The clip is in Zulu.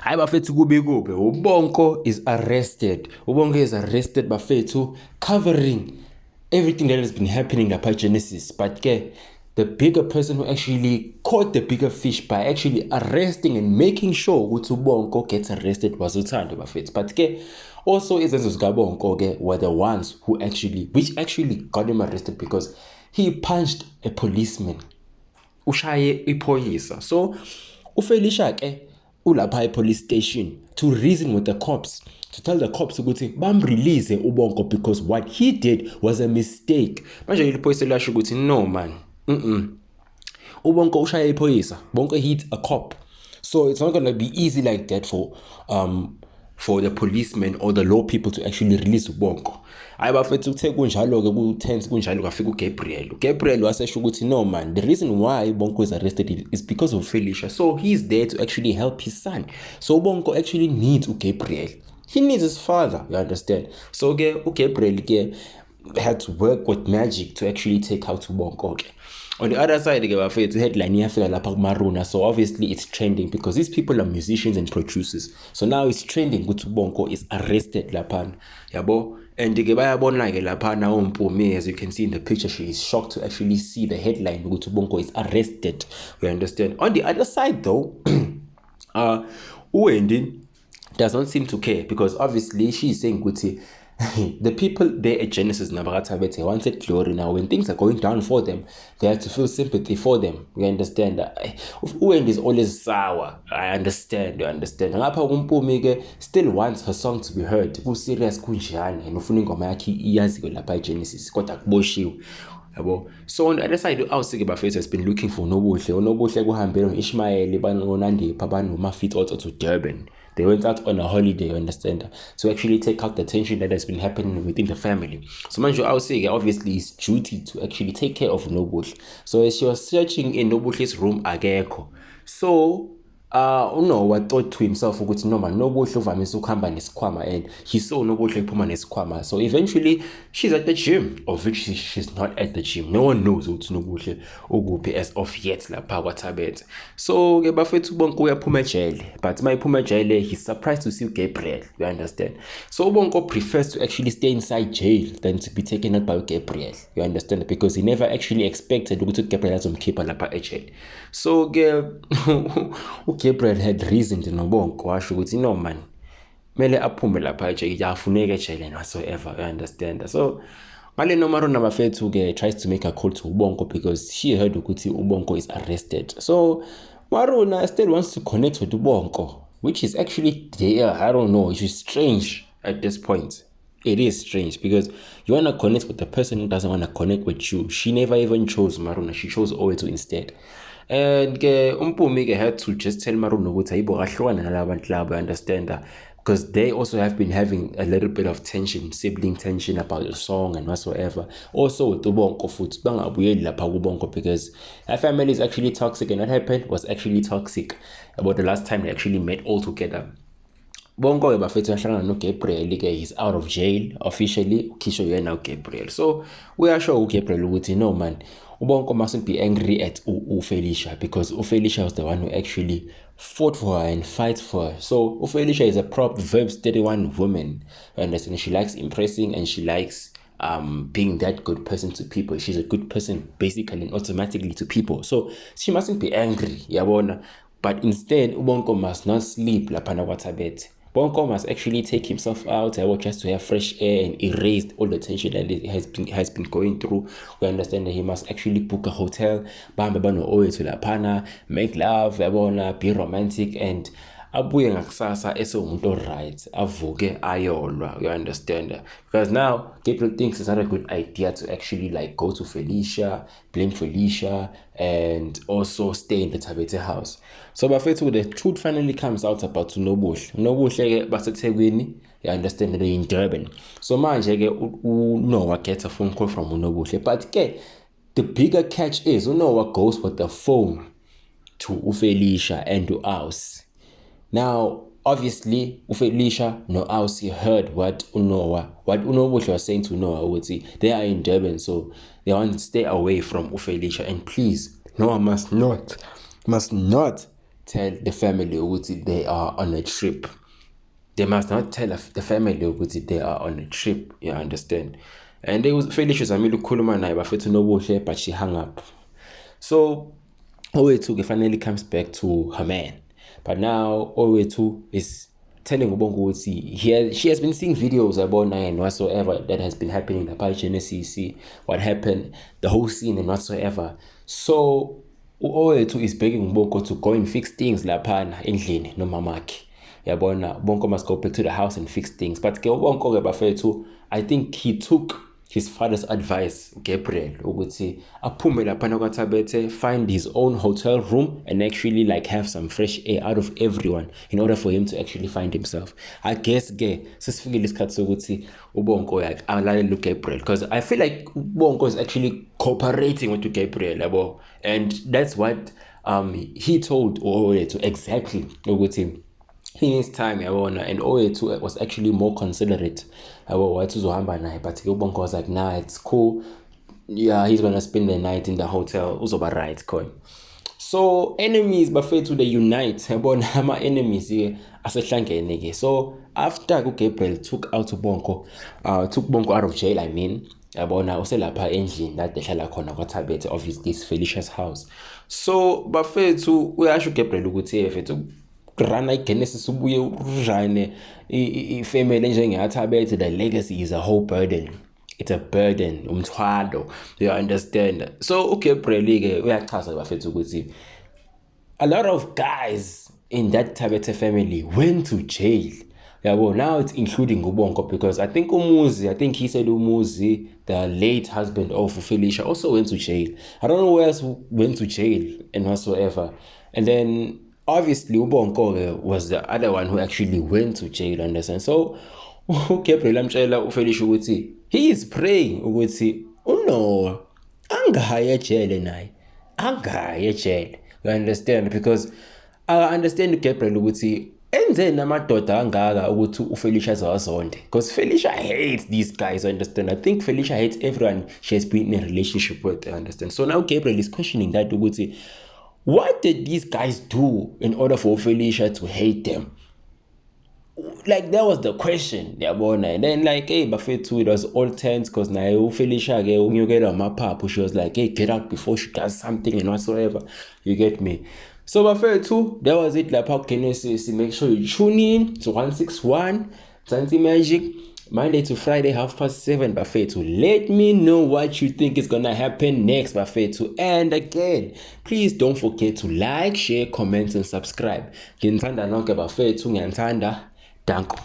Hayi bafethu kube Ubonko is arrested. Ubonko is arrested bafethu, covering everything that has been happening lapha Genesis. But the bigger person who actually caught the bigger fish by actually arresting and making sure ukuthi Ubonko gets arrested was uThando bafethu. But also izenzo zikaBonko were the ones which actually got him arrested because he punched a policeman. Ushaye iphoyisa. So uFelicia ulapha police station to reason with the cops, to tell the cops ukuthi release Ubonko because what he did was a mistake. Manje iphoyisa lasho ukuthi no man. Ubonko ushaye iphoyisa. Bonko hit a cop. So it's not going to be easy like that for the policemen or the law people to actually release Ubonko. Hayi bafethu uthe kunjalo ku-10 kunjalo kafika uGabriel wasesho ukuthi no man, the reason why Ubonko is arrested is because of Felicia. So he's there to actually help his son. So Ubonko actually needs uGabriel. He needs his father, you understand? So uGabriel had to work with magic to actually take out Ubonko. On the other side, the headline yafika lapha kuMaruna, so obviously it's trending because these people are musicians and producers. So now it's trending ukuthi Ubonko is arrested lapha, yabo. And bayabona lapha na uMpumi, as you can see in the picture, she is shocked to actually see the headline ukuthi Ubonko is arrested. We understand. On the other side though, uWendy does not seem to care because obviously she is saying ukuthi the people there at Genesis Nabagathabete wanted glory. Now when things are going down for them, they have to feel sympathy for them. You understand? Uwendy is always sour. I understand. You understand? Ngapha uMpumi still wants her song to be heard. Serious kunjani and ufuna ingoma yakhe iyaziwe lapha Genesis kodwa kuboshiwe. So on the other side, uAusike bafethu has been looking for Nobuhle. Nobuhle kuhambele noIshmael banonandipha banomafit also to Durban. They went out on a holiday, you understand, to actually take out the tension that has been happening within the family. So manje uAusike obviously is duty to actually take care of Nobuhle. So as she was searching in Nobuhle's room akekho. So Unowa thought to himself ukuthi noma Nobuhle uvamise ukuhamba nesikhwama and he saw Nobuhle ephuma nesikhwama. So eventually she's at the gym, of which she's not at the gym. No one knows ukuthi Nobuhle ukuphi as of yet lapha kwaThabethe. So bafethu Ubonko uyaphuma ejele, but mayiphuma ejele he's surprised to see Gabriel, you understand. So Ubonko prefers to actually stay inside jail than to be taken out by Gabriel, you understand, because he never actually expected ukuthi Gabriel azomkhipha lapha ejele. So Gabriel had reason to Ubonko washo ukuthi no man, mele aphume lapha ejele, yafuneka ejele whatsoever, you understand. So ngale noMaruna bafethu tries to make a call to Ubonko because she heard ukuthi Ubonko is arrested. So Maruna still wants to connect with Ubonko, which is actually there. I don't know, it's strange at this point. It is strange because you want to connect with the person who doesn't want to connect with you. She never even chose Maruna, she chose Owetu instead. And uMpumi had to just tell Maruna ukuthi hayibo kahlukana nalabantu labo, understand that, because they also have been having a little bit of tension, sibling tension about the song and whatsoever. Also with Ubonko futhi bangabuyeli lapha kuBonko because her family is actually toxic, and what happened was actually toxic about the last time they actually met all together. Bonko bafethu ahlangana no Gabriel he's out of jail officially, ukhisho yena uGabriel. So we are sure uGabriel ukuthi no man, Ubonko mustn't be angry at Felicia because Felicia was the one who actually fought for her and fight for her. So Felicia is a Proverbs 31 woman, you understand. She likes impressing and she likes being that good person to people. She's a good person basically and automatically to people. So she mustn't be angry, yabona. But instead Ubonko must not sleep lapha kwaThabethe. Bonko must actually take himself out just to have fresh air and erase all the tension that he has been going through. We understand that he must actually book a hotel, make love, be romantic, and abuye ngakusasa esewumuntu right, avuke ayolwa, you understand. Because now Gabriel thinks it's not a good idea to actually go to Felicia, blame Felicia, and also stay in the Thabethe house. So bafethu, the truth finally comes out about Nobuhle baseThekwini, you understand, they're in Durban. So manje uNoah gets a phone call from Nobuhle, but the bigger catch is uNoah goes with the phone to Felicia and to Aus. Now, obviously, Felicia no Ausi heard what Unobuhle was saying to Noah. They are in Durban, so they want to stay away from Felicia. And please, Noah must not tell the family ukuthi they are on a trip. They must not tell the family ukuthi they are on a trip, you understand? And they was Felicia zamile ukukhuluma naye bafethu nobuhle, but she hung up. So Owethu finally comes back to her man. But now Owethu is telling Ubongo she has been seeing videos about and whatsoever that has been happening in the Genesis, what happened, the whole scene and whatsoever. So Owethu is begging Ubongo to go and fix things lapana endlini no mamakhe. Yabona, Bonko must go back to the house and fix things. But Bonko bafethu, I think he took his father's advice, Gabriel, ukuthi aphume lapha kwaThabethe, find his own hotel room and actually like have some fresh air out of everyone in order for him to actually find himself. I guess sesifikile isikhathi sokuthi uBonko alalele uGabriel, because I feel like uBonko is actually cooperating with Gabriel, yabo, and that's what he told Owethu exactly ukuthi he needs time, yabona, and Owethu was actually more considerate about what uzohamba naye, but Ubonko was like, nah, it's cool, yeah, he's gonna spend the night in the hotel, uzoba right coin. So enemies bafethu they unite, yabona, ama enemies here asehlangene ke. So after Gabriel took Bonko out of jail, I mean, yabona, uselapha endlini la dehlala khona kwaThabethe, obviously it's Felicia's house. So bafethu uyasho Gabriel ukuthi bafethu rana iGenesis ubuye urujane ifamily njengeyaThabethe, the legacy is a whole burden. It's a burden, umthwalo, you understand? So uGabriel ke uyachaza bafethu ukuthi a lot of guys in that Thabethe family went to jail. Yeah, well, now it's including Ubonko, because I think he said Umuzi, the late husband of Felicia, also went to jail. I don't know who else went to jail and whatsoever. And then obviously Ubonko was the other one who actually went to jail, understand? So Gabriel amtshela uFelicia ukuthi he is praying ukuthi no, angaye jail naye, angaye jail, you understand? Because I understand Gabriel ukuthi enze namadoda angaka ukuthi uFelicia zawazonde, because Felicia hates these guys, understand? I think Felicia hates everyone she has been in a relationship with, understand? So now Gabriel is questioning that ukuthi what did these guys do in order for Felicia to hate them? Like, that was the question, yabona. And then like, hey, bafethu, it was all tense because now Felicia she was like, hey, get out before she does something and whatsoever. You get me? So bafethu, that was it. Lapha Genesis. Make sure you tune in to 161 Mzansi Magic, Monday to Friday, 7:30, bafethu. Let me know what you think is gonna happen next, bafethu. And again, please don't forget to like, share, comment, and subscribe. Ngiyathanda nonke bafethu, ngiyathanda. Danko.